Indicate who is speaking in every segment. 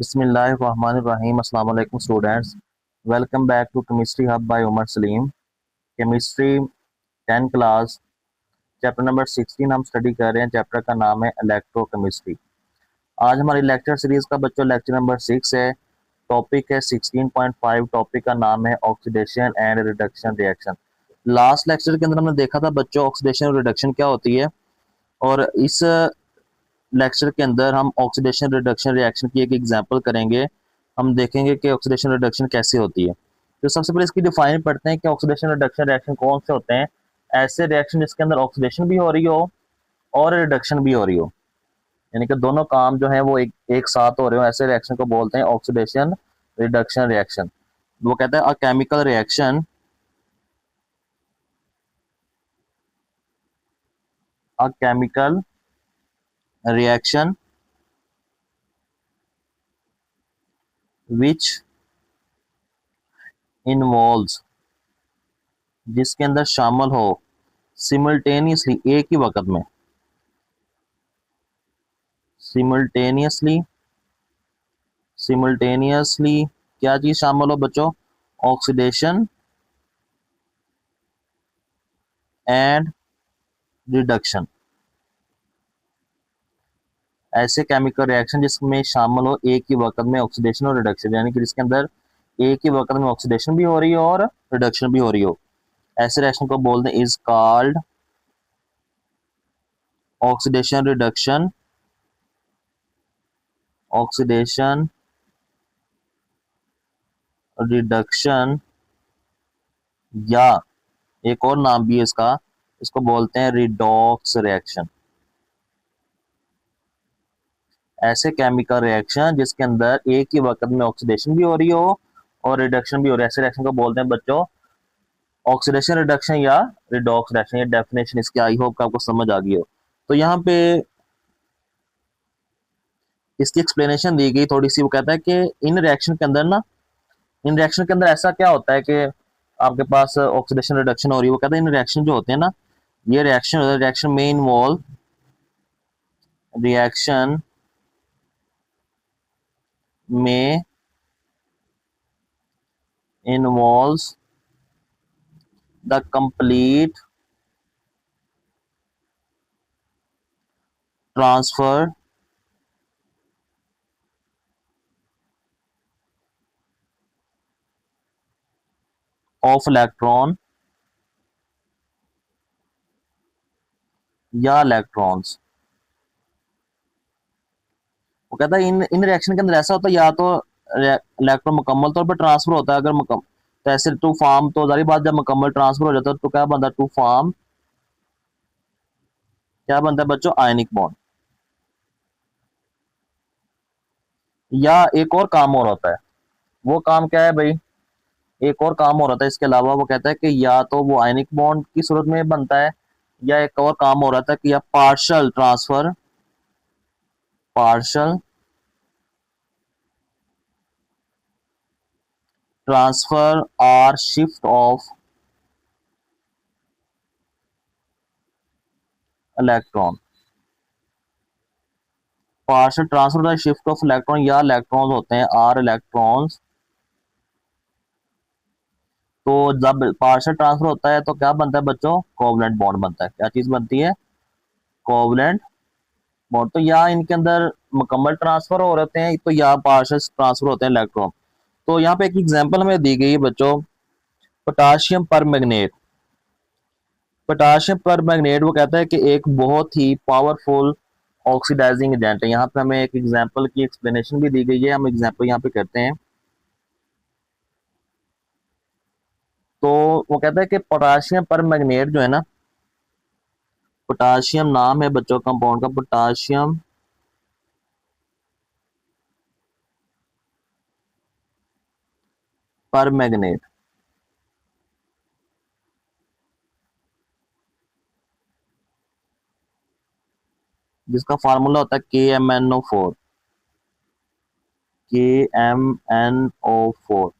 Speaker 1: बिस्मिल्लाहिर्रहमानिर्रहीम। अस्सलाम वालेकुम students, welcome back to chemistry hub by Umar Saleem. Chemistry 10 class chapter number 16 हम स्टडी कर रहे हैं। चैप्टर का नाम है इलेक्ट्रोकेमिस्ट्री। आज हमारी लेक्चर सीरीज का बच्चों लेक्चर नंबर 6 है। टॉपिक है 16.5। टॉपिक का नाम है oxidation and reduction reaction. Last lecture के अंदर हमने देखा था बच्चों ऑक्सीडेशन और रिडक्शन क्या होती है, और इस लेक्चर के अंदर हम ऑक्सीडेशन रिडक्शन रिएक्शन की एक एग्जांपल करेंगे। हम देखेंगे कि ऑक्सीडेशन रिडक्शन कैसे होती है। तो सबसे पहले इसकी डिफाइन पढ़ते हैं कि ऑक्सीडेशन रिडक्शन रिएक्शन कौन से होते हैं। ऐसे रिएक्शन जिसके अंदर ऑक्सीडेशन भी हो रही हो और रिडक्शन भी हो रही हो, यानी कि दोनों काम जो है वो एक साथ हो रहे हो, ऐसे रिएक्शन को बोलते हैं ऑक्सीडेशन रिडक्शन रिएक्शन। वो कहता है a chemical reaction a chemical reaction which involves, जिसके अंदर शामिल हो सिमल्टेनियसली, एक ही वक्त में, सिमल्टेनियसली सिमल्टेनियसली क्या चीज शामिल हो बच्चों? Oxidation and reduction. ऐसे केमिकल रिएक्शन जिसमें शामिल हो एक ही वक्त में ऑक्सीडेशन और रिडक्शन, यानी कि जिसके अंदर एक ही वक्त में ऑक्सीडेशन भी हो रही हो और रिडक्शन भी हो रही हो, ऐसे रिएक्शन को बोलते हैं is called oxidation reduction, oxidation reduction, या एक और नाम भी है इसका, इसको बोलते हैं रिडॉक्स रिएक्शन। ऐसे केमिकल रिएक्शन जिसके अंदर एक ही वक्त में ऑक्सीडेशन भी हो रही हो और रिडक्शन भी हो रही है, ऐसे रिएक्शन को बोलते हैं बच्चों ऑक्सीडेशन रिडक्शन या रिडॉक्स रिएक्शन। ये डेफिनेशन इसकी आई होप आपको समझ आ गई हो। तो यहाँ पे इसकी एक्सप्लेनेशन दी गई थोड़ी सी। वो कहता है कि इन रिएक्शन के अंदर ना, इन रिएक्शन के अंदर ऐसा क्या होता है कि आपके पास ऑक्सीडेशन रिडक्शन हो रही है। वो कहता है इन रिएक्शन जो होते हैं ना, ये रिएक्शन में इन्वॉल्व, रिएक्शन में involves the complete transfer of electron या इलेक्ट्रॉन्स। वो कहता है इन रिएक्शन के अंदर ऐसा होता है या तो इलेक्ट्रॉन मुकम्मल तौर पर ट्रांसफर होता है, अगर तो ऐसे टू फॉर्म, तो जारी बात जब मुकम्मल ट्रांसफर हो जाता है तो क्या बनता है? टू फॉर्म क्या बनता है बच्चों? Ionic bond. या एक और काम और होता है। वो काम क्या है भाई? एक और काम हो रहा था इसके अलावा। वो कहता है कि या तो वो आयनिक बॉन्ड की सूरत में बनता है, या एक और काम हो रहा था कि या पार्शल ट्रांसफर, पार्शल ट्रांसफर और shift of electron. Partial transfer और शिफ्ट ऑफ इलेक्ट्रॉन या इलेक्ट्रॉन्स होते हैं, आर इलेक्ट्रॉन्स। तो जब पार्शल ट्रांसफर होता है तो क्या बनता है बच्चों? कोवलेंट बॉन्ड बनता है। क्या चीज बनती है? Covalent bond. तो या इनके अंदर मुकम्मल ट्रांसफर हो रहे हैं, तो या पार्शल ट्रांसफर होते हैं इलेक्ट्रॉन। तो यहाँ पे एक एग्जांपल हमें दी गई है बच्चों, पोटाशियम पर मैग्नेट। पोटाशियम पर मैग्नेट वो कहता है कि एक बहुत ही पावरफुल ऑक्सीडाइजिंग एजेंट है। यहाँ पे हमें एक एग्जांपल की एक्सप्लेनेशन भी दी गई है, हम एग्जांपल यहाँ पे करते हैं। तो वो कहता है कि पोटाशियम पर मैग्नेट जो है ना, पोटाशियम नाम है बच्चों कंपाउंड का, पोटाशियम पर मैग्नेट, जिसका फार्मूला होता है KMnO4, KMnO4।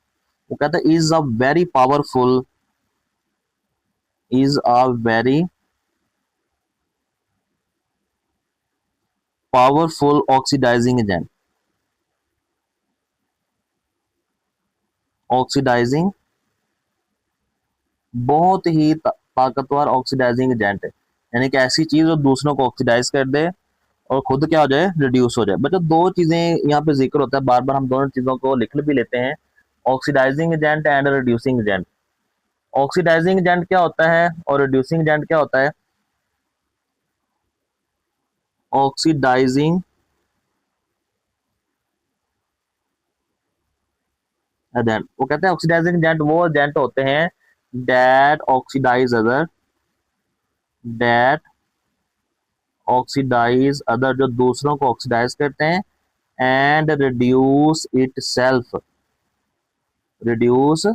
Speaker 1: वो कहता है is a very powerful, is a very powerful oxidising agent. Oxidising, बहुत ही ताकतवर ऑक्सीडाइजिंग एजेंट है, यानी कि ऐसी चीज जो दूसरों को ऑक्सीडाइज कर दे और खुद क्या हो जाए, रिड्यूस हो जाए। बच्चों दो चीजें यहाँ पे जिक्र होता है, बार बार हम दोनों चीजों को लिख भी लेते हैं, oxidising agent and reducing agent. Oxidising agent क्या होता है और रिड्यूसिंग एजेंट क्या होता है? ऑक्सीडाइजिंग एजेंट, वो कहते हैं ऑक्सीडाइजिंग एजेंट वो एजेंट होते हैं that oxidise other, that oxidise other, जो दूसरों को ऑक्सीडाइज करते हैं, and reduce itself, reduce,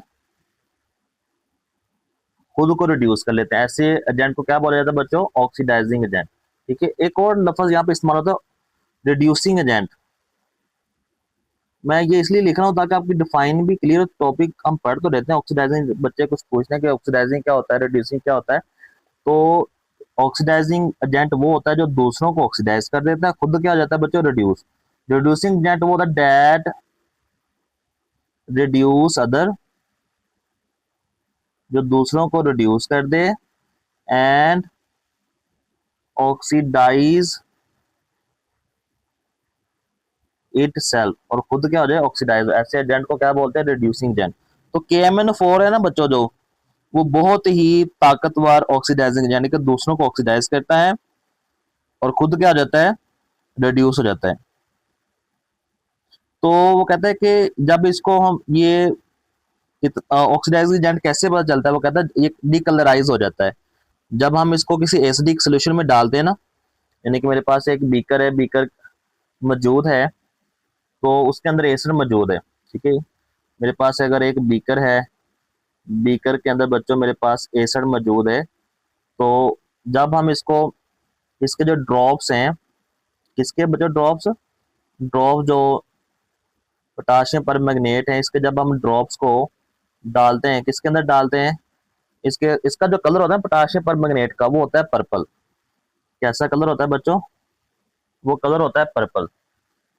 Speaker 1: खुद को रिड्यूस कर लेते हैं, ऐसे एजेंट को क्या बोला जाता है बच्चों? Oxidising agent. ठीक है, एक और लफ्ज यहाँ पे इस्तेमाल होता है रिड्यूसिंग एजेंट। मैं ये इसलिए लिख रहा हूँ ताकि आपकी डिफाइन भी क्लियर, टॉपिक हम पढ़ तो रहते हैं ऑक्सीडाइजिंग, बच्चे कुछ पूछते हैं कि ऑक्सीडाइजिंग क्या होता है, रिड्यूसिंग क्या होता है। तो ऑक्सीडाइजिंग एजेंट वो होता है जो दूसरों को ऑक्सीडाइज कर देता है, खुद क्या हो जाता है बच्चों? रिड्यूस। रिड्यूसिंग एजेंट वो होता है दैट रिड्यूस अदर, जो दूसरों को रिड्यूस कर दे, एंड ऑक्सीडाइज इट सेल्फ, और खुद क्या हो जाए? ऑक्सीडाइज। ऐसे एजेंट को क्या बोलते हैं? Reducing agent. तो KMnO4 है ना बच्चों, जो वो बहुत ही ताकतवर ऑक्सीडाइजिंग यानी कि दूसरों को ऑक्सीडाइज करता है और खुद क्या हो जाता है? रिड्यूस हो जाता है। तो वो कहता है कि जब इसको हम ये ऑक्सीडाइजिंग एजेंट कैसे पता चलता है, वो कहता है ये डीकलराइज हो जाता है जब हम इसको किसी एसिडिक सोल्यूशन में डालते हैं ना, यानी कि मेरे पास एक बीकर है, बीकर मौजूद है, तो उसके अंदर एसिड मौजूद है। ठीक है, मेरे पास अगर एक बीकर है, बीकर के अंदर बच्चों मेरे पास एसिड मौजूद है, तो जब हम इसको, इसके जो ड्रॉप्स हैं, किसके बच्चों ड्रॉप्स? ड्रॉप जो पोटाशियम पर मैग्नेट है, इसके जब हम ड्रॉप्स को डालते हैं, किसके अंदर डालते हैं? इसके, इसका जो कलर होता है पोटाशियम पर मैग्नेट का, वो होता है पर्पल। कैसा कलर होता है बच्चों? वो कलर होता है पर्पल।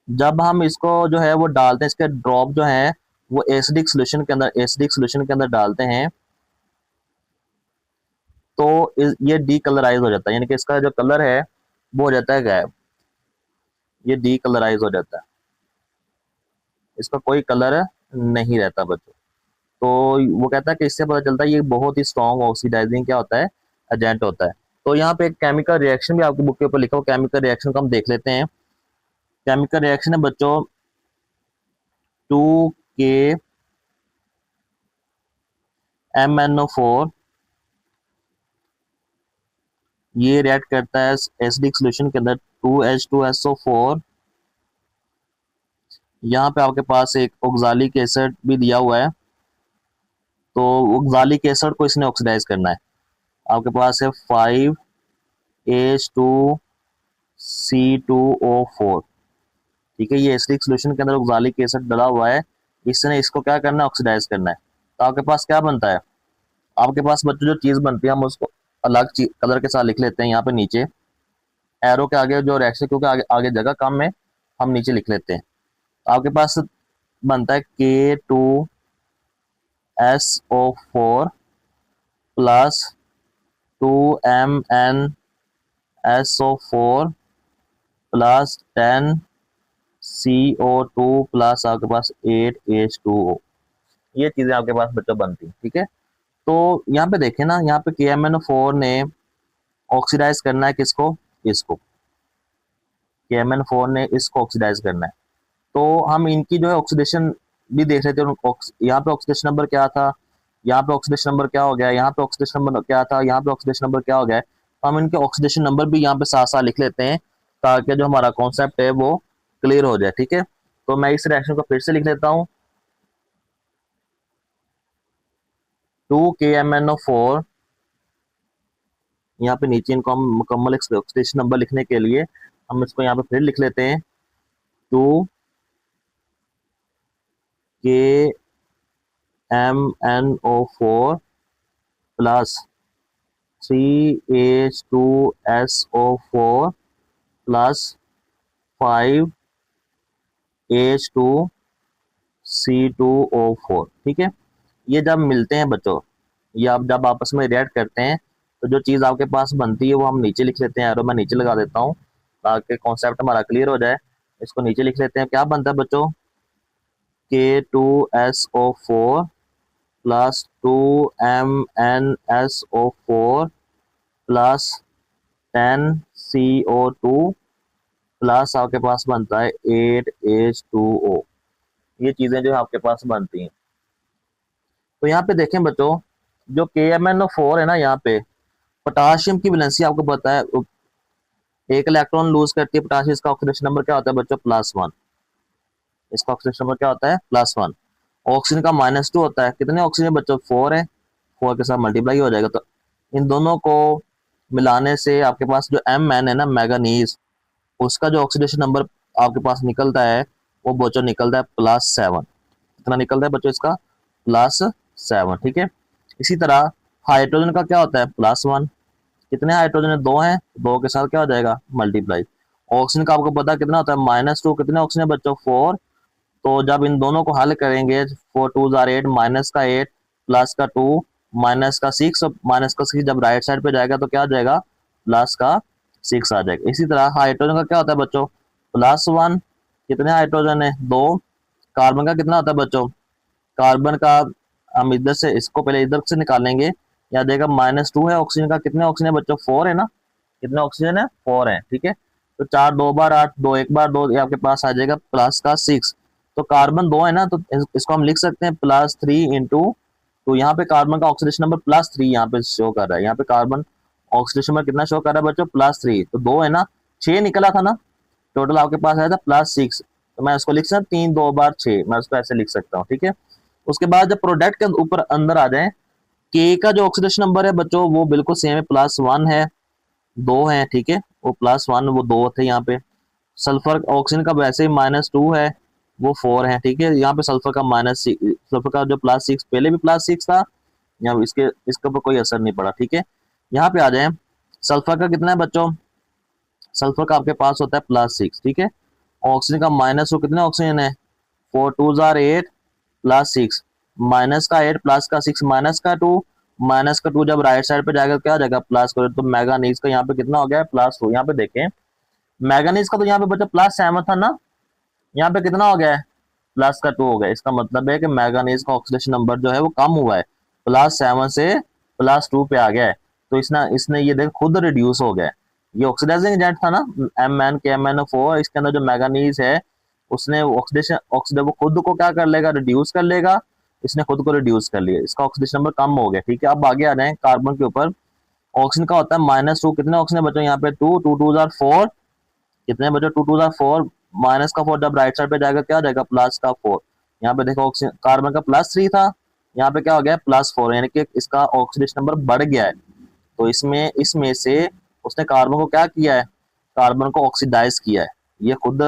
Speaker 1: जब हम इसको जो है वो डालते हैं, इसके ड्रॉप जो है वो एसिडिक सोल्यूशन के अंदर, एसिडिक सोल्यूशन के अंदर डालते हैं, तो ये डीकलराइज हो जाता है, यानी कि इसका जो कलर है वो हो जाता है गायब, ये डीकलराइज हो जाता है, इसका कोई कलर नहीं रहता बच्चों। तो वो कहता है कि इससे पता चलता है ये बहुत ही स्ट्रॉन्ग ऑक्सीडाइजिंग क्या होता है? एजेंट होता है। तो यहाँ पे एक केमिकल रिएक्शन भी आपकी बुक के ऊपर लिखा हो, केमिकल रिएक्शन को हम देख लेते हैं। केमिकल रिएक्शन है बच्चों 2KMnO4, ये रिएक्ट करता है एसिडिक सॉल्यूशन के अंदर 2H2SO4। यहाँ पे आपके पास एक ऑक्सालिक एसिड भी दिया हुआ है, तो ऑक्सालिक एसिड को इसने ऑक्सीडाइज करना है। आपके पास है 5H2C2O4। ठीक है, ये एसिडिक सॉल्यूशन के अंदर ऑक्सालिक एसिड डला हुआ है, इसने इसको क्या करना है? ऑक्सीडाइज करना है। तो आपके पास क्या बनता है? आपके पास बच्चों जो चीज बनती है, हम उसको अलग कलर के साथ लिख लेते हैं, यहाँ पे नीचे एरो के आगे जो रिएक्शन, क्योंकि आगे आगे जगह कम है, हम नीचे लिख लेते हैं। आपके पास बनता है K2SO4 plus 2MnSO4 plus 10CO2 plus आपके पास 8H2O। ये चीजें आपके पास बच्चों बनती हैं। ठीक है, तो यहाँ पे देखें ना, यहाँ पे KMnO4 ने ऑक्सीडाइज करना है किसको? इसको। KMnO4 ने इसको ऑक्सीडाइज करना है, तो हम इनकी जो है ऑक्सीडेशन भी देख लेते हैं। यहाँ पे ऑक्सीडेशन नंबर क्या था, यहाँ पे ऑक्सीडेशन नंबर क्या हो गया, यहाँ पे ऑक्सीडेशन नंबर क्या था, यहाँ पे ऑक्सीडेशन नंबर क्या हो गया, तो हम इनके ऑक्सीडेशन नंबर भी यहाँ पे साथ साथ लिख लेते हैं, ताकि जो हमारा कॉन्सेप्ट है वो क्लियर हो जाए। ठीक है, तो मैं इस रिएक्शन को फिर से लिख लेता हूँ। 2KMnO4, यहाँ पे नीचे इनको हम मुकम्मल ऑक्सीडेशन नंबर लिखने के लिए हम इसको यहाँ पे फिर लिख लेते हैं, 2KMnO4 plus 3H2SO4 plus 5H2 C2O4, ठीक है। ये जब मिलते हैं बच्चों, ये आप जब आपस में रिएक्ट करते हैं तो जो चीज़ आपके पास बनती है वो हम नीचे लिख लेते हैं, एरो मैं नीचे लगा देता हूँ ताकि कॉन्सेप्ट हमारा क्लियर हो जाए। इसको नीचे लिख लेते हैं। क्या बनता है बच्चों, K2SO4 plus 2MnSO4 plus 10CO2 plus आपके पास बनता है 8H2O। ये चीज़ें जो आपके पास बनती हैं। तो यहाँ पे देखें बच्चों, जो KMnO4 है ना, यहाँ पे पोटाशियम की वैलेंसी आपको पता है, एक इलेक्ट्रॉन लूज करती है पोटाशियम। इसका ऑक्सीडेशन नंबर क्या होता है बच्चों, +1। इसका ऑक्सीडेशन नंबर क्या होता है, +1। ऑक्सीजन का -2 होता है। कितने ऑक्सीजन बच्चों, 4 है, 4 के साथ मल्टीप्लाई हो जाएगा। तो इन दोनों को मिलाने से आपके पास जो Mn है ना, मैंगनीज, उसका जो ऑक्सीडेशन नंबर आपके पास निकलता है वो बच्चों निकलता है +7। कितना निकलता है बच्चों इसका, +7, ठीक है। इसी तरह हाइड्रोजन का क्या होता है, +1। कितने हाइड्रोजन है, 2 हैं, 2 के साथ क्या हो जाएगा, मल्टीप्लाई। ऑक्सीजन का आपको पता कितना होता है, -2। कितने ऑक्सीजन है बच्चों, 4। तो जब इन दोनों को हल करेंगे, 4 2 जार 8, -8 प्लस का 2 -6, -6 जब राइट साइड पे जाएगा तो क्या आ जाएगा, +6 आ जाएगा। इसी तरह हाइड्रोजन का क्या होता है बच्चों, +1। कितने हाइड्रोजन है, 2। कार्बन का कितना होता है बच्चों, कार्बन का हम इधर से इसको पहले इधर से निकालेंगे, या देगा -2 है। ऑक्सीजन का कितने ऑक्सीजन है बच्चों, 4 है ना। कितने ऑक्सीजन है, 4 है, ठीक है। तो 4 2 बार 8, 2 1 बार 2, ये आपके पास आ जाएगा +6। तो कार्बन 2 है ना, तो इसको हम लिख सकते हैं +3 इंटू, तो यहाँ पे कार्बन का ऑक्सीडेशन नंबर +3 यहाँ पे शो कर रहा है। यहाँ पे कार्बन ऑक्सीडेशन नंबर कितना शो कर रहा है बच्चों, +3। तो 2 है ना, 6 निकला था ना, टोटल आपके पास आया था +6। तो मैं इसको लिख सकता हूँ 3 2 बार 6, मैं उसको ऐसे लिख सकता हूँ, ठीक है। उसके बाद जब प्रोडक्ट के ऊपर अंदर आ जाए, के का जो ऑक्सीडेशन नंबर है बच्चों वो बिल्कुल सेम है, +1 है, 2 है, ठीक है। वो +1 वो 2 थे यहाँ पे। सल्फर ऑक्सीजन का वैसे ही -2 है, वो 4 है, ठीक है। यहाँ पे सल्फर का सल्फर का जो +6 पहले भी +6 था, यहाँ इसके ऊपर कोई असर नहीं पड़ा, ठीक है। यहाँ पे आ जाए, सल्फर का कितना है बच्चों, सल्फर का आपके पास होता है +6, ठीक है। ऑक्सीजन का -2, कितने ऑक्सीजन है, 4 2 जार 8 +6, -8 +6 -2 जब राइट साइड पे जाएगा क्या आ जाएगा, प्लस करो तो मैंगनीज का यहाँ पे कितना हो गया है, +2। यहाँ पे देखें मैंगनीज का तो यहाँ पे बच्चा +7 था ना, यहाँ पे कितना हो गया है, +2 हो गया। इसका मतलब है कि मैंगनीज का ऑक्सीडेशन नंबर जो है वो कम हुआ है, +7 से +2 पे आ गया है। तो इसने इसने ये देख खुद रिड्यूस हो गया है। ये ऑक्सीडाइजिंग एजेंट था ना, MnKMnO4, इसके अंदर जो मैंगनीज है उसने ऑक्सीडेशन वो खुद को क्या कर लेगा, रिड्यूस कर लेगा। इसने खुद को रिड्यूस कर लिया, इसका ऑक्सीडेशन नंबर कम हो गया, ठीक है। अब आगे आ जाए कार्बन के ऊपर, ऑक्सीजन का होता है -2। कितने ऑक्सीजन बचे यहाँ पे, 2 2 2 जार 4, कितने बचे, 2 2 जार 4, -4 जब राइट साइड पे जाएगा क्या आ जाएगा, +4। यहाँ पे देखो ऑक्सीजन कार्बन का +3 था, यहाँ पे क्या हो गया, +4, यानी कि इसका ऑक्सीडेशन नंबर बढ़ गया है। तो इसमें से उसने कार्बन को क्या किया है, कार्बन को ऑक्सीडाइज किया है। ये खुद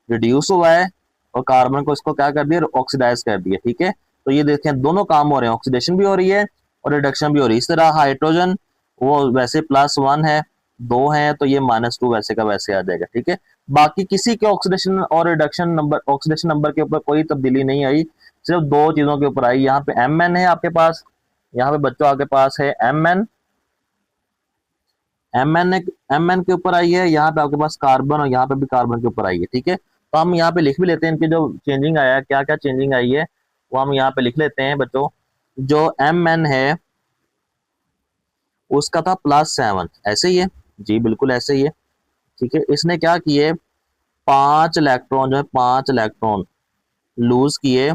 Speaker 1: रिड्यूस हुआ है और कार्बन को इसको क्या कर दिया, ऑक्सीडाइज कर दिया, ठीक है। तो ये देखें दोनों काम हो रहे हैं, ऑक्सीडेशन भी हो रही है और रिडक्शन भी हो रही है। इस तरह हाइड्रोजन वो वैसे +1 है, 2 है, तो ये -2 वैसे का वैसे आ जाएगा, ठीक है। बाकी किसी के ऑक्सीडेशन और रिडक्शन नंबर, ऑक्सीडेशन नंबर के ऊपर कोई तब्दीली नहीं आई, सिर्फ 2 चीजों के ऊपर आई। यहाँ पे Mn है आपके पास, यहाँ पे बच्चों आपके पास है Mn, Mn के ऊपर आई है, यहाँ पे आपके पास कार्बन और यहाँ पे भी कार्बन के ऊपर आई है, ठीक है। तो हम यहाँ पे लिख भी लेते हैं इनकी जो चेंजिंग आया है, क्या क्या चेंजिंग आई है वो हम यहाँ पे लिख लेते हैं बच्चों। जो Mn है उसका था +7, ऐसे ही है जी, बिल्कुल ऐसे ही है, ठीक है। इसने क्या किए, 5 इलेक्ट्रॉन जो है 5 इलेक्ट्रॉन लूज किए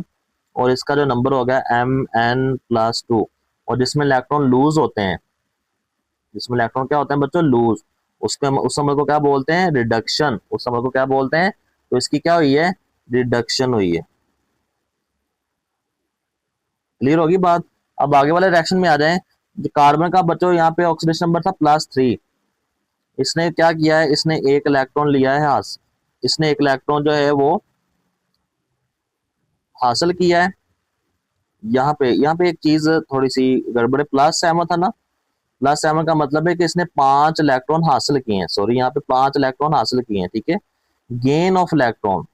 Speaker 1: और इसका जो नंबर हो गया Mn+2। और जिसमें इलेक्ट्रॉन लूज होते हैं, जिसमें इलेक्ट्रॉन क्या होते हैं बच्चों, लूज, उसके उस समय को क्या बोलते हैं, रिडक्शन। उस समय को क्या बोलते हैं, तो इसकी क्या हुई है, रिडक्शन हुई है। क्लियर होगी बात। अब आगे वाले रिएक्शन में आ जाएं। कार्बन का बच्चों यहाँ पे ऑक्सीडेशन नंबर था +3। इसने क्या किया है, इसने एक इलेक्ट्रॉन लिया है इसने एक इलेक्ट्रॉन जो है वो हासिल किया है। यहाँ पे एक चीज थोड़ी सी गड़बड़ है, +7 था ना, +7 का मतलब है कि इसने 5 इलेक्ट्रॉन हासिल किए हैं, सॉरी यहाँ पे 5 इलेक्ट्रॉन हासिल किए हैं, ठीक है। गेन ऑफ इलेक्ट्रॉन,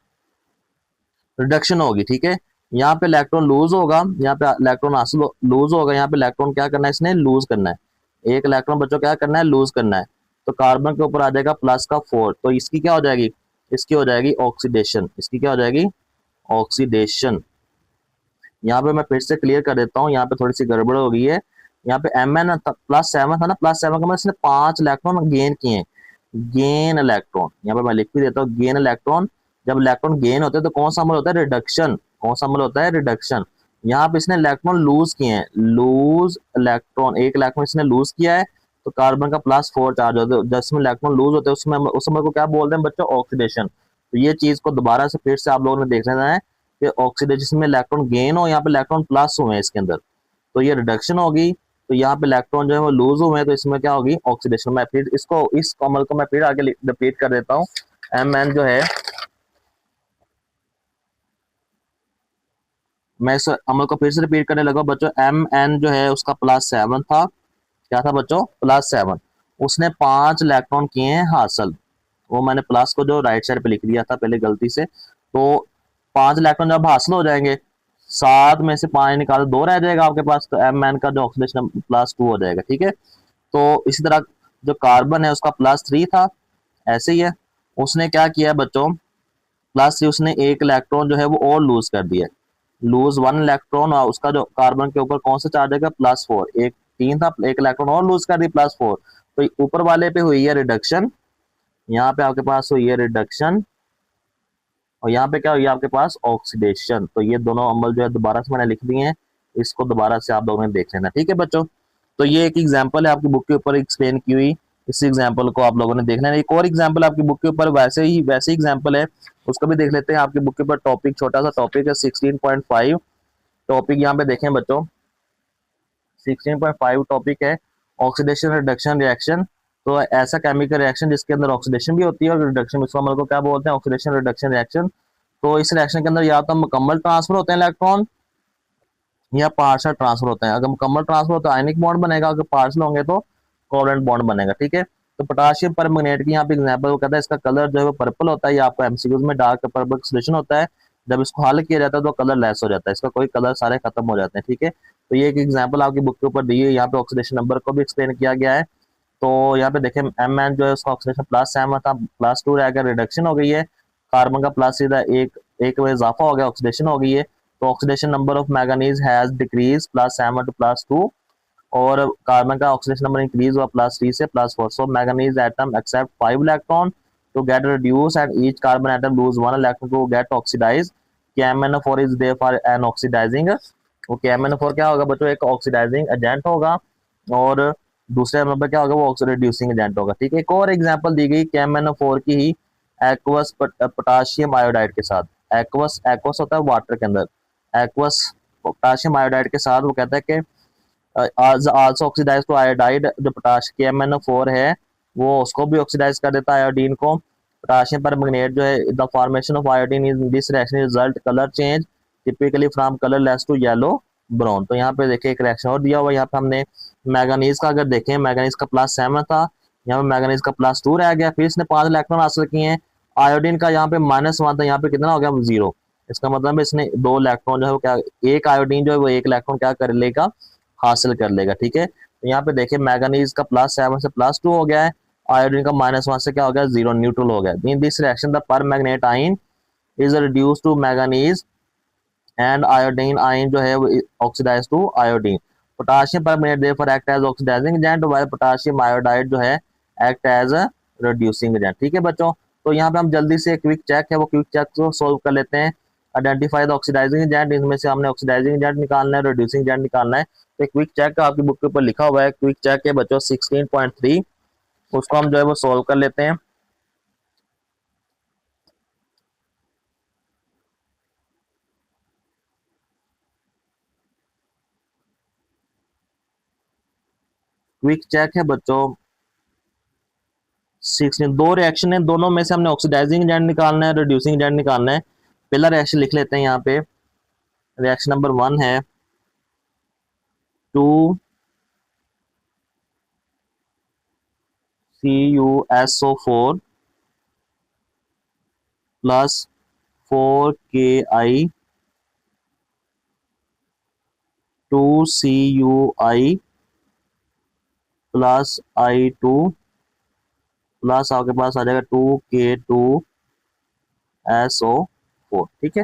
Speaker 1: रिडक्शन होगी, ठीक है। यहाँ पे इलेक्ट्रॉन लूज होगा, यहाँ पे इलेक्ट्रॉन हासिल लूज होगा, यहाँ पे इलेक्ट्रॉन क्या करना है, इसने लूज करना है, एक इलेक्ट्रॉन बच्चों क्या करना है, लूज करना है। तो कार्बन के ऊपर आ जाएगा प्लस का 4, तो इसकी क्या हो जाएगी, इसकी हो जाएगी ऑक्सीडेशन, इसकी क्या हो जाएगी, ऑक्सीडेशन। यहाँ पे मैं फिर से क्लियर कर देता हूँ, यहाँ पे थोड़ी सी गड़बड़ हो गई है। यहाँ पे Mn +7 था ना, +7 का मतलब इसने 5 इलेक्ट्रॉन गेन किए हैं, गेन इलेक्ट्रॉन। यहाँ पे मैं लिख भी देता हूँ गेन इलेक्ट्रॉन। जब इलेक्ट्रॉन गेन होते हैं तो कौन सा अमल होता है, रिडक्शन। कौन सा अमल होता है, रिडक्शन। यहाँ पे इसने इलेक्ट्रॉन लूज किए हैं, लूज इलेक्ट्रॉन, एक इलेक्ट्रॉन इसने लूज किया है, तो कार्बन का +4 चार्ज होता है, जिसमें इलेक्ट्रॉन लूज होते हैं उसमें, उस अमल को क्या बोलते हैं बच्चों, ऑक्सीडेशन। तो ये चीज को दोबारा से फिर से आप लोगों ने देख लेना है कि ऑक्सीडेशन में इलेक्ट्रॉन गेन हो, यहाँ पे इलेक्ट्रॉन प्लस हुए हैं इसके अंदर, तो ये रिडक्शन होगी। तो यहाँ पे इलेक्ट्रॉन जो है वो लूज हुए हैं, तो इसमें क्या होगी, ऑक्सीडेशन। मैं फिर इसको, इस अमल को मैं फिर आगे रिपीट कर देता हूँ। Mn जो है, मैं इस अमल को फिर से रिपीट करने लगा बच्चों। Mn जो है उसका +7 था, क्या था बच्चों, +7। उसने 5 इलेक्ट्रॉन किए हैं हासिल, वो मैंने प्लस को जो राइट साइड पे लिख दिया था पहले गलती से। तो 5 इलेक्ट्रॉन जब हासिल हो जाएंगे, 7 में से 5 निकाल 2 रह जाएगा आपके पास, तो Mn का जो ऑक्सीडेशन +2 हो जाएगा, ठीक है। तो इसी तरह जो कार्बन है उसका +3 था, ऐसे ही है। उसने क्या किया बच्चों, +3 उसने एक इलेक्ट्रॉन जो है वो और लूज कर दिया, लूज 1 इलेक्ट्रॉन, और उसका जो कार्बन के ऊपर कौन सा चार्ज है, +4। एक 3 था, एक इलेक्ट्रॉन और लूज कर दी, +4। तो ऊपर वाले पे हुई है रिडक्शन, यहाँ पे आपके पास हुई है रिडक्शन, और यहाँ पे क्या हुई है आपके पास, ऑक्सीडेशन। तो ये दोनों अम्ल जो है दोबारा से मैंने लिख दिए हैं, इसको दोबारा से आप लोगों ने देख लेना, ठीक है बच्चों। तो ये एक एग्जांपल है आपकी बुक के ऊपर एक्सप्लेन की हुई, इस एग्जांपल को आप लोगों ने देखना है। एक और एग्जांपल आपकी बुक के ऊपर वैसे एग्जांपल है, उसको भी देख लेते हैं। आपकी बुक के ऊपर टॉपिक, छोटा सा टॉपिक है 16.5। टॉपिक यहाँ पे देखें बच्चों, 16.5 टॉपिक है ऑक्सीडेशन रिडक्शन रिएक्शन। तो ऐसा केमिकल रिएक्शन जिसके अंदर ऑक्सीडेशन भी होती है और रिडक्शन, इसको अमल को क्या बोलते हैं, ऑक्सीडेशन रिडक्शन रिएक्शन। तो इस रिएक्शन के अंदर या तो मुकम्मल ट्रांसफर होते हैं इलेक्ट्रॉन, या पार्शियल ट्रांसफर होते हैं। अगर मुकम्मल ट्रांसफर हो तो आयनिक बॉन्ड बनेगा, अगर पार्शियल होंगे तो कोवेलेंट बॉन्ड बनेगा, ठीक है। तो पोटाशियम परमैंगनेट की यहाँ पे एग्जांपल वो कहता है, इसका कलर जो है वो पर्पल होता है, ये आपको एमसीक्यूज में डार्क पर्पल सोल्यूशन होता है। जब इसको हल किया जाता है तो कलर लेस हो जाता है, इसका कोई कलर सारे खत्म हो जाते हैं, ठीक है। तो ये एक एग्जाम्पल आपकी बुक के ऊपर दी है, यहाँ पे ऑक्सीडेशन नंबर को भी एक्सप्लेन किया गया है। तो यहाँ पे देखें Mn जो है उसका ऑक्सीडेशन +7 था, +2 रह गया, रिडक्शन हो गई है। कार्बन का प्लस सीधा एक में इजाफा हो गया, ऑक्सीडेशन हो गई है। तो oxidation number of manganese has decrease +7 to +2, और कार्बन का ऑक्सीडेशन नंबर इंक्रीज हुआ +3 से +4। So manganese atom accept 5 electron to get reduce and each carbon atom lose 1 electron to get oxidise. KMnO4 is therefore an oxidising. वो KMnO4 क्या होगा बच्चों, एक oxidising agent होगा, और दूसरे नंबर क्या होगा, वो रिड्यूसिंग एजेंट होगा, ठीक है। एक और एग्जांपल दी गई KMnO4 की ही एक्वस पोटाशियम आयोडाइड के साथ। एक्वस, एक्वस होता है वाटर के अंदर, एक्वस पोटाशियम आयोडाइड के साथ वो कहता है कि आल्सो ऑक्सीडाइज टू आयोडाइड। जो पोटाशियम KMnO4 है वो उसको भी ऑक्सीडाइज कर देता है आयोडीन को। पोटाशियम परमैंगनेट जो है, the formation of iodine in this reaction result colour change typically from colourless to yellow brown. तो यहाँ पे देखिए एक रिएक्शन और दिया हुआ, यहाँ पे हमने मैंगनीज का अगर देखें, मैंगनीज का +7 था, यहाँ पे मैंगनीज का +2 रह गया, फिर इसने 5 इलेक्ट्रॉन हासिल किए हैं। आयोडीन का यहाँ पे -1 था, यहाँ पे कितना हो गया, 0। इसका मतलब है इसने 2 इलेक्ट्रॉन जो है वो क्या, एक आयोडीन जो है वो 1 इलेक्ट्रॉन क्या कर लेगा, हासिल कर लेगा, ठीक है। तो यहाँ पे देखिए मैंगनीज का +7 से +2 हो गया है, आयोडीन का -1 से क्या हो गया, 0, न्यूट्रल हो गया। In this reaction the permanganate ion is reduce to manganese and iodine ion जो है वो oxidise to iodine. Potassium permanganate therefore act as oxidising agent, while potassium iodide जो है act as a reducing agent, ठीक है बच्चों। तो यहाँ पे हम जल्दी से क्विक चेक है वो क्विक चेक को सोल्व कर लेते हैं। आइडेंटिफाई द ऑक्सीडाइजिंग एजेंट, इसमें से हमने ऑक्सीडाइजिंग एजेंट निकालना है, रिड्यूसिंग एजेंट निकालना है। तो क्विक चेक आपकी बुक के ऊपर लिखा हुआ है, क्विक चेक है बच्चों 16.3, उसको हम जो है वो सोल्व कर लेते हैं। क्विक चेक है बच्चों 16, दो रिएक्शन है, दोनों में से हमने ऑक्सीडाइजिंग एजेंट निकालना है, रिड्यूसिंग एजेंट निकालना है। पहला रिएक्शन लिख लेते हैं यहाँ पे, रिएक्शन नंबर 1 है 2CuSO4 +4Ki 2CuI plus I2 plus आपके पास आ जाएगा 2K2SO4। ठीक है,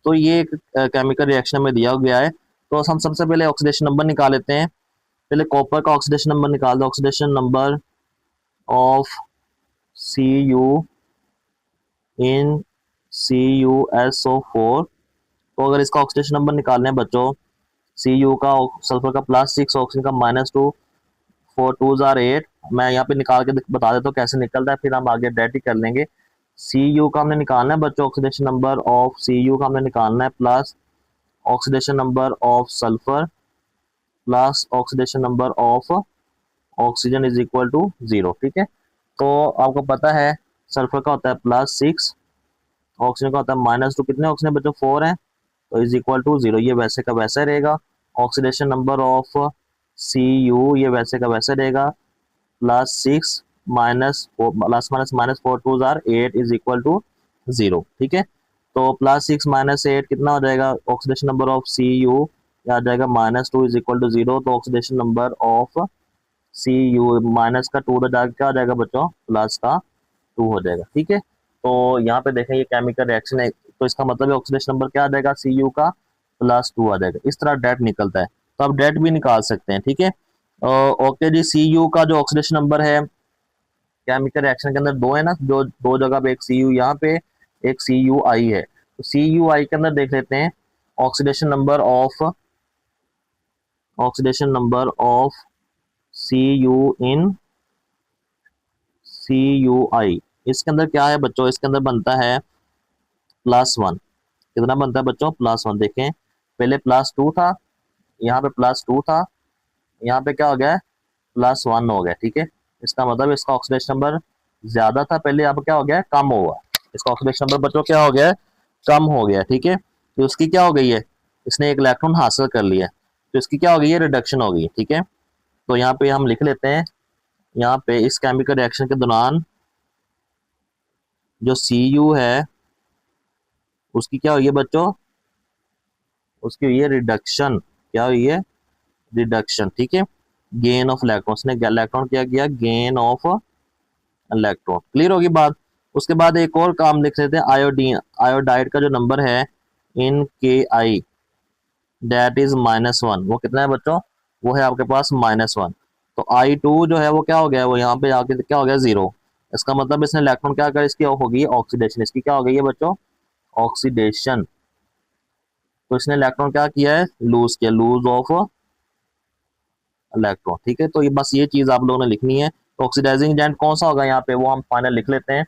Speaker 1: तो ये एक केमिकल रिएक्शन में दिया गया है। तो हम सबसे पहले ऑक्सीडेशन नंबर निकाल लेते हैं। पहले कॉपर का ऑक्सीडेशन नंबर निकाल दो। Oxidation number of Cu in CuSO4। तो अगर इसका ऑक्सीडेशन नंबर निकालना है बच्चों, Cu का सल्फर का +6, ऑक्सीजन का -2, 4 2s are 8। मैं यहाँ पे निकाल के बता देता हूँ कैसे निकलता है, फिर हम आगे डेट ही कर लेंगे। Cu का हमने निकालना है बच्चों, ऑक्सीडेशन नंबर ऑफ Cu का हमने निकालना है plus oxidation number of sulphur plus oxidation number of oxygen is equal to 0। ठीक है, तो आपको पता है सल्फर का होता है +6, ऑक्सीजन का होता है -2। कितने ऑक्सीजन बच्चों? 4 है, तो इज इक्वल टू 0। ये वैसे का वैसा रहेगा। ऑक्सीडेशन नंबर ऑफ Cu ये वैसे का वैसा रहेगा, +6 -4 2s are 8 is equal to 0। ठीक है, तो +6 -8 कितना हो जाएगा? ऑक्सीडेशन नंबर ऑफ Cu आ जाएगा -2 इज इक्वल टू 0। तो oxidation number of Cu minus का 2 जाकर क्या हो जाएगा बच्चों? प्लस का 2 हो जाएगा। ठीक है, तो यहाँ पे देखें ये केमिकल रिएक्शन है, तो इसका मतलब है ऑक्सीडेशन नंबर क्या आ जाएगा? Cu का +2 आ जाएगा। इस तरह डेट निकलता है, तो आप डेट भी निकाल सकते हैं। ठीक है, ओके जी। Cu का जो ऑक्सीडेशन नंबर है केमिकल रिएक्शन के अंदर 2 है ना, जो 2 जगह पे, एक Cu यहाँ पे, एक Cui है। तो Cui के अंदर देख लेते हैं oxidation number of Cu in Cui। इसके अंदर क्या है बच्चों? इसके अंदर बनता है +1। कितना बनता है बच्चों? +1। देखें, पहले +2 था, यहाँ पे +2 था, यहाँ पे क्या हो गया? +1 हो गया। ठीक है, इसका मतलब इसका ऑक्सीडेशन नंबर ज्यादा था पहले, अब क्या हो गया? कम हुआ। इसका ऑक्सीडेशन नंबर बच्चों क्या हो गया? कम हो गया। ठीक है, तो उसकी क्या हो गई है? इसने एक इलेक्ट्रॉन हासिल कर लिया, तो इसकी क्या हो गई है? रिडक्शन हो गई। ठीक है, तो यहाँ पे हम लिख लेते हैं, यहाँ पे इस केमिकल रिएक्शन के दौरान जो Cu है उसकी क्या हुई है बच्चों? उसकी हुई है रिडक्शन। क्या हुई है? रिडक्शन। ठीक है, गेन ऑफ इलेक्ट्रॉन, उसने इलेक्ट्रॉन क्या किया? Gain of electron. क्लियर होगी बात? उसके बाद एक और काम लिख लेते हैं, आयोडीन, आयोडाइड का जो नंबर है इन Ki दैट इज -1। वो कितना है बच्चों? वो है आपके पास -1। तो I2 जो है वो क्या हो गया? वो यहाँ पे आके क्या हो गया? 0। इसका मतलब इसने इलेक्ट्रॉन क्या कर, इसकी होगी ऑक्सीडेशन। इसकी क्या हो गई है बच्चों? ऑक्सीडेशन। तो इसने इलेक्ट्रॉन क्या किया है? लूज किया, लूज ऑफ इलेक्ट्रॉन। ठीक है, तो ये बस ये चीज आप लोगों ने लिखनी है। तो ऑक्सीडाइजिंग एजेंट कौन सा होगा यहाँ पे, वो हम फाइनल लिख लेते हैं।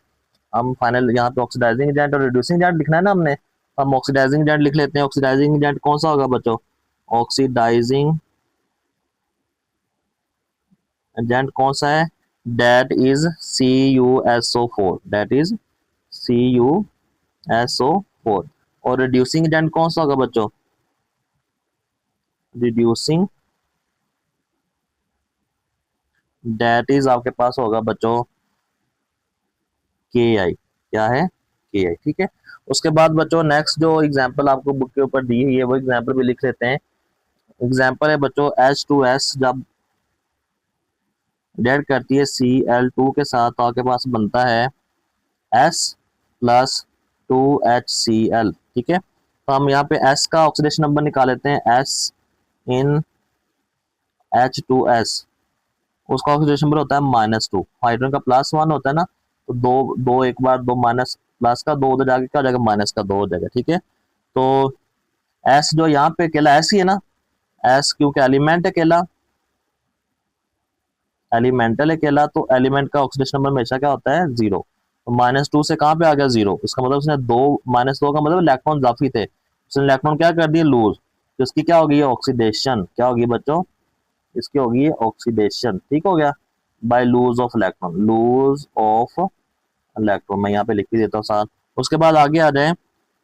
Speaker 1: हम फाइनल यहाँ पे ऑक्सीडाइजिंग एजेंट और रिड्यूसिंग एजेंट लिखना है ना हमने, हम ऑक्सीडाइजिंग एजेंट लिख लेते हैं। ऑक्सीडाइजिंग एजेंट कौन सा होगा बच्चों? ऑक्सीडाइजिंग एजेंट कौन सा है? That is CuSO4, that is CuSO4। और रिड्यूसिंग एजेंट कौन सा होगा बच्चों? रिड्यूसिंग दैट इज आपके पास होगा बच्चों Ki। क्या है? Ki। ठीक है, उसके बाद बच्चों नेक्स्ट जो एग्जांपल आपको बुक के ऊपर दी है वो एग्जांपल भी लिख लेते हैं। एग्जांपल है बच्चों H2S जब रिएक्ट करती है Cl2 के साथ, तो आपके पास बनता है S + 2HCl। ठीक है, तो हम यहाँ पे S का ऑक्सीडेशन नंबर निकाल लेते हैं। S इन H2S, उसका ऑक्सीडेशन नंबर होता है -2। हाइड्रोजन का +1 होता है ना, तो दो दो एक बार 2 माइनस प्लस का 2 उधर जाके क्या हो जाएगा? माइनस का 2 हो जाएगा। ठीक है, तो S जो यहाँ पे अकेला S ही है ना, S क्योंकि एलिमेंट है अकेला, एलिमेंटल है अकेला, तो एलिमेंट का ऑक्सीडेशन नंबर हमेशा क्या होता है? 0। तो -2 से कहाँ पे आ गया? 0। इसका मतलब उसने -2 का मतलब इलेक्ट्रॉन जाफी थे, उसने इलेक्ट्रॉन क्या कर दिए? लूज। तो इसकी क्या होगी? ऑक्सीडेशन। क्या होगी बच्चों? इसकी होगी ऑक्सीडेशन। ठीक हो गया, by lose of electron, lose of electron. मैं यहाँ पे लिख ही देता हूँ साथ। उसके बाद आगे आ जाए,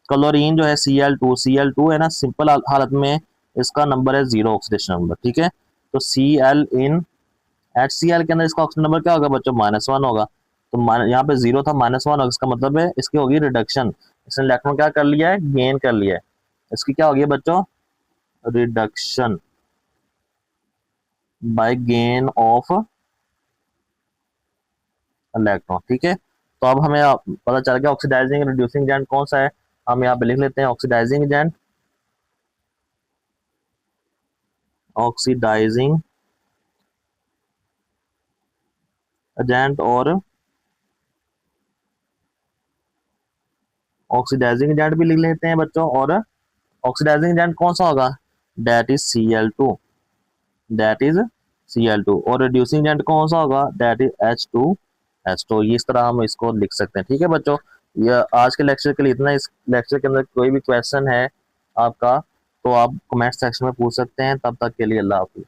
Speaker 1: क्लोरीन जो है Cl2 है ना, सिंपल हालत में इसका नंबर है 0 ऑक्सीडेशन नंबर। ठीक है, तो Cl इन HCl के अंदर इसका ऑक्सीजन नंबर क्या होगा बच्चों? -1 होगा। तो यहाँ पे 0 था, -1 होगा, इसका मतलब है इसकी होगी रिडक्शन। इसने इलेक्ट्रॉन क्या कर लिया है? गेन कर लिया है। इसकी क्या होगी बच्चों? Reduction. By gain of electron. ठीक है, तो अब हमें पता चल गया ऑक्सीडाइजिंग रिड्यूसिंग एजेंट कौन सा है। हम यहाँ पे लिख लेते हैं ऑक्सीडाइजिंग एजेंट, ऑक्सीडाइजिंग एजेंट और ऑक्सीडाइजिंग एजेंट भी लिख लेते हैं बच्चों। और ऑक्सीडाइजिंग एजेंट कौन सा होगा, that is Cl2, that is Cl2। और रिड्यूसिंग एजेंट कौन सा होगा, दैट इज H2। इस तरह हम इसको लिख सकते हैं। ठीक है बच्चों, यह आज के लेक्चर के लिए इतना। इस लेक्चर के अंदर कोई भी क्वेश्चन है आपका तो आप कमेंट सेक्शन में पूछ सकते हैं। तब तक के लिए अल्लाह हाफिज़।